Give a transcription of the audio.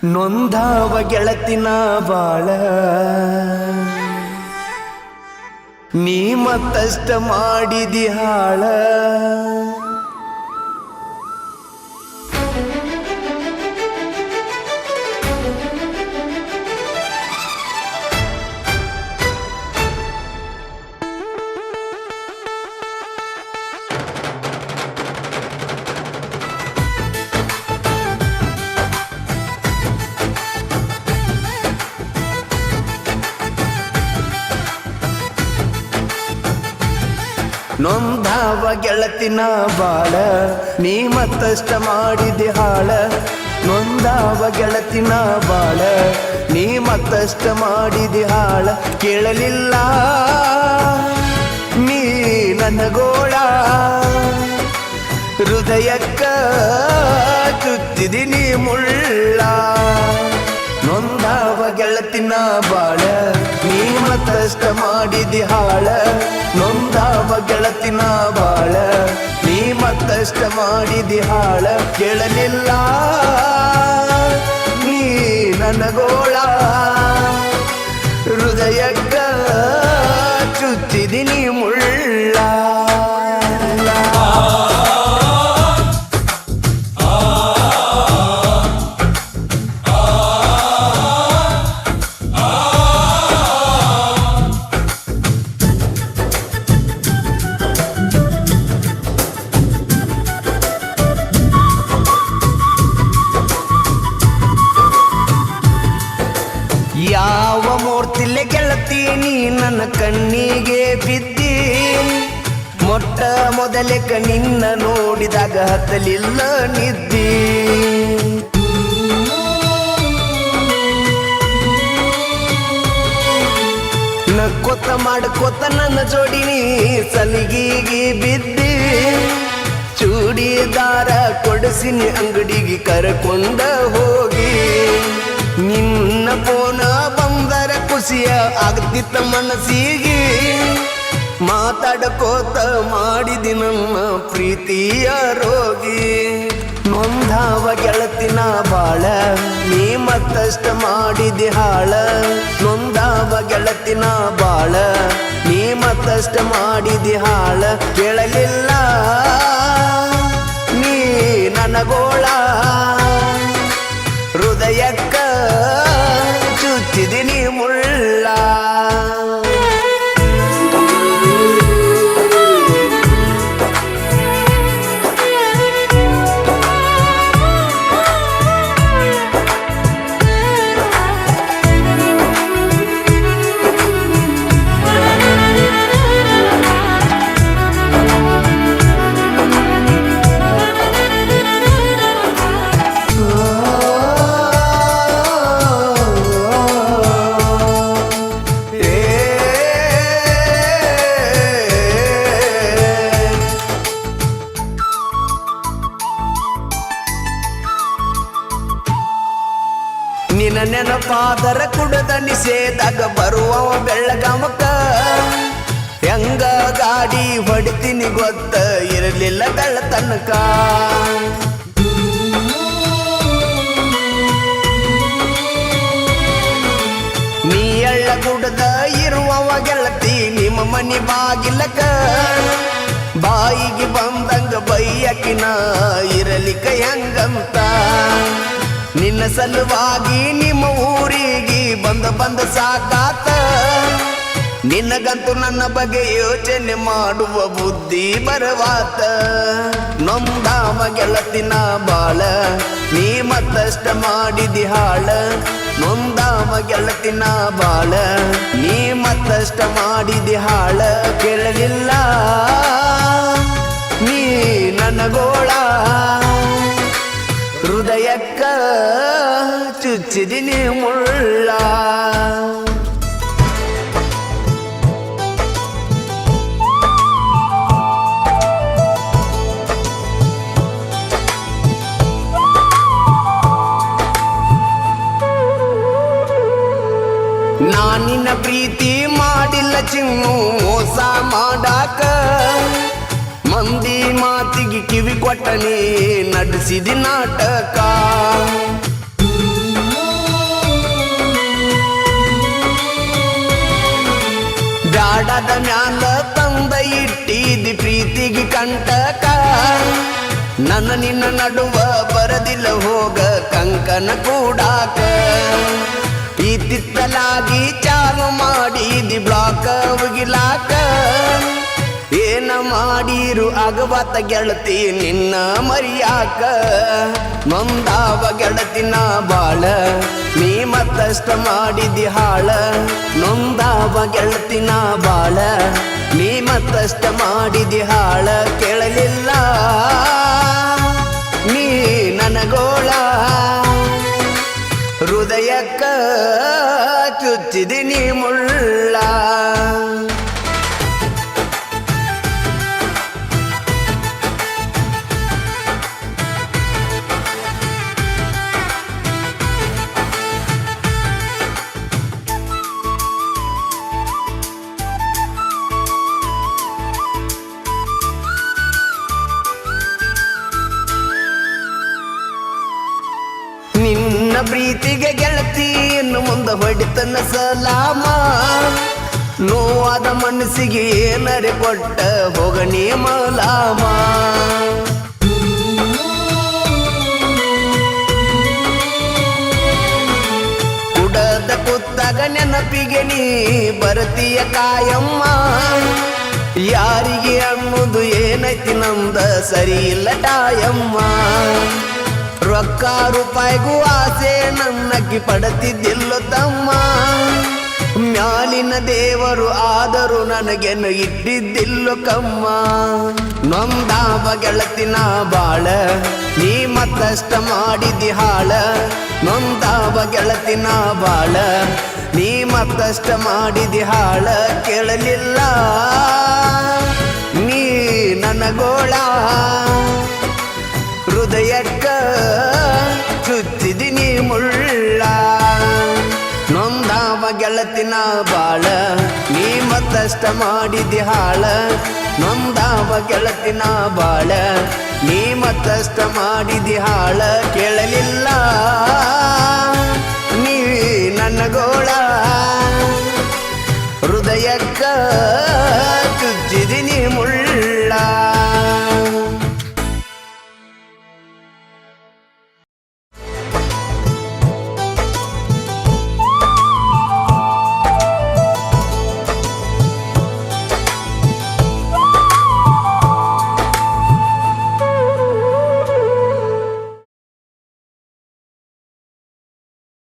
ನೊಂದಾವ ಗೆಳತಿನ ಬಾಳ ನೀ ಮತ್ತಷ್ಟ ಮಾಡಿದಿ ಹಾಳ ನೊಂದಾವ ಗೆಳತಿನ ಬಾಳ ನೀ ಮತ್ತಷ್ಟ ಮಾಡಿದೆ ಹಾಳ ನೊಂದಾವ ಗೆಳತಿನ ಬಾಳ ನೀ ಮತ್ತಷ್ಟ ಮಾಡಿದೆ ಹಾಳ ಕೇಳಲಿಲ್ಲ ನೀ ನನ್ನ ಗೋಳ ಹೃದಯಕ್ಕ ಚುತ್ತಿದಿನಿ ಮುಳ್ಳ ನೊಂದಾವ ಗೆಳತಿನ ಬಾಳ ನೀ ಮತ್ತಷ್ಟ ಮಾಡಿದಿ ಹಾಳ ನೊಂದಾವ ಗೆಳತಿನ ಬಾಳ ನೀ ಮತ್ತಷ್ಟ ಮಾಡಿದಿ ಹಾಳ ಕೇಳಲಿಲ್ಲ ನೀ ನನ್ನ ಗೋಳ ಹೃದಯಕ್ಕ ಚುತ್ತಿದಿನಿ ಮುಳ್ಳ ಯಾವ ಮೂರ್ತಿಲೆ ಗೆಳತಿ ನೀ ನನ್ನ ಕಣ್ಣಿಗೆ ಬಿದ್ದಿ ಮೊಟ್ಟ ಮೊದಲೇಕ ನಿನ್ನ ನೋಡಿದಾಗ ಹತ್ತಲಿಲ್ಲ ನಿದ್ದಿ ನಕ್ಕೊತ್ತ ಮಾಡ್ಕೊತ್ತ ನನ್ನ ಜೋಡಿನಿ ಸಲಿಗಿಗೆ ಬಿದ್ದಿ ಚೂಡಿದಾರ ಕೊಡಿಸಿನಿ ಅಂಗಡಿಗೆ ಕರ್ಕೊಂಡ ಹೋಗಿ ನಿನ್ನ ಪೋನ ಬಂದರ ಖುಷಿಯ ಆಗ್ತಿತ್ತ ಮನಸ್ಸಿಗೆ ಮಾತಾಡಕೋತ ಮಾಡಿದಿ ನಮ್ಮ ಪ್ರೀತಿಯ ರೋಗಿ ನೊಂದಾವ ಗೆಳತಿನ ಬಾಳ ನೀ ಮತ್ತಷ್ಟ ಮಾಡಿದಿ ಹಾಳ ನೊಂದಾವ ಗೆಳತಿನ ಬಾಳ ನೀ ಮತ್ತಷ್ಟ ಮಾಡಿದಿ ಹಾಳ ಕೇಳಲಿಲ್ಲ ನೀ ನನ್ನ ಗೋಳ ಹೃದಯಕ್ಕ ಚುಚ್ಚಿದಿನಿ ಮುಳ್ಳ ನಿನ್ನ ನೆನಪಾದರ ಕುಡದ ನಿಷೇಧಾಗ ಬರುವವ ಬೆಳ್ಳಗಾಮಕ್ಕ ಹೆಂಗ ಗಾಡಿ ಹೊಡಿತೀನಿ ಗೊತ್ತ ಇರಲಿಲ್ಲ ಬೆಳ್ಳ ತನಕ ನೀ ಎಳ್ಳ ಕುಡದ ಇರುವವ ಗೆಳತಿ ನಿಮ್ಮ ಮನಿ ಬಾಗಿಲಕ ಬಾಯಿಗೆ ಬಂದಂಗ ಬೈಯಕಿನ ಇರಲಿಕ ಹೆಂಗಂತ ನಿನ್ನ ಸಲುವಾಗಿ ನಿಮ್ಮ ಊರಿಗೆ ಬಂದ ಸಾಕಾತ ನಿನ್ನಗಂತೂ ನನ್ನ ಬಗ್ಗೆ ಯೋಚನೆ ಮಾಡುವ ಬುದ್ಧಿ ಬರವಾತ ನೊಂದಾವ ಗೆಳತಿನ ಬಾಳ ನೀ ಮತ್ತಷ್ಟ ಮಾಡಿದಿ ಹಾಳ ನೊಂದಾವ ಗೆಳತಿನ ಬಾಳ ನೀ ಮತ್ತಷ್ಟ ಮಾಡಿದಿ ಹಾಳ ಕೇಳಲಿಲ್ಲ ನೀ ನನ್ನ ಗೋಳ ಹೃದಯಕ್ಕ ಚುಚ್ಚಿದಿನಿ ಮುಳ್ಳ ನಾನಿನ್ನ ಪ್ರೀತಿ ಮಾಡಿಲ್ಲ ಚಿನ್ನು ಮೋಸ ಮಾಡಾಕ ಮಂದಿ ಮಾತಿಗೆ ಕಿವಿ ಕೊಟ್ಟನಿ ನಡೆಸಿದಿ ನಾಟಕ ನನ್ನ ನಿನ್ನ ನಡುವ ಬರದಿಲ್ಲ ಹೋಗ ಕಂಕನ ಕೂಡಾಕ ಇತ್ತಿತ್ತಲಾಗಿ ಚಾಲು ಮಾಡಿದಿ ಬ್ಲಾಕ ಉಗಿಲಾಕ ಏನ ಮಾಡಿರು ಆಗವಾತ ಗೆಳತಿ ನಿನ್ನ ಮರಿಯಾಕ ನೊಂದಾವ ಗೆಳತಿನ ಬಾಳ ನೀ ಮತ್ತಷ್ಟ ಮಾಡಿದಿ ಹಾಳ ನೊಂದಾವ ಗೆಳತಿನ ಬಾಳ ನೀ ಮತ್ತಷ್ಟ ಮಾಡಿದಿ ಹಾಳ ಕೇಳಲಿಲ್ಲ ನೀ ನನಗೋಳ ಹೃದಯಕ್ಕ ಚುಚ್ಚಿದಿ ನೀ ಮುಳ್ಳ ನಿನ್ನ ಪ್ರೀತಿಗೆ ಗೆಳತಿ ಇನ್ನು ಮುಂದೆ ಹೊಡಿತನ ಸಲಾಮ ನೋವಾದ ಮನಸ್ಸಿಗೆ ಏನರೆ ಕೊಟ್ಟ ಹೋಗಣಿ ಮಲಾಮ ಕುಡದ ಕುತ್ತಾಗ ನೆನಪಿಗೆ ನೀ ಬರತೀಯ ಕಾಯಮ್ಮ ಯಾರಿಗೆ ಅನ್ನೋದು ಏನೈತಿ ನಮ್ದ ಸರಿ ಇಲ್ಲ ಟಾಯಮ್ಮ ರೊಕ್ಕ ರೂಪಾಯಿಗೂ ಆಸೆ ನನ್ನಕ್ಕಿ ಪಡತಿದ್ದಿಲ್ಲ ತಮ್ಮ ಮ್ಯಾಲಿನ ದೇವರು ಆದರೂ ನನಗೆನ್ನು ಇಟ್ಟಿದ್ದಿಲ್ಲ ಕಮ್ಮ ನೊಂದಾವ ಗೆಳತಿನ ಬಾಳ ನೀ ಮತ್ತಷ್ಟ ಮಾಡಿದಿ ಹಾಳ ನೊಂದಾವ ಗೆಳತಿನ ಬಾಳ ನೀ ಮತ್ತಷ್ಟ ಮಾಡಿದಿ ಹಾಳ ಕೇಳಲಿಲ್ಲ ನೀ ನನಗೋಳ ಹೃದಯಕ್ಕ ಚುಚ್ಚಿದಿ ನೀ ಮುಳ್ಳ ನೊಂದಾವ ಗೆಳತಿನ ಬಾಳ ನೀ ಮತ್ತಷ್ಟ ಮಾಡಿದಿ ಹಾಳ ನೊಂದಾವ ಗೆಳತಿನ ಬಾಳ ನೀ ಮತ್ತಷ್ಟ ಮಾಡಿದಿ ಹಾಳ ಕೇಳ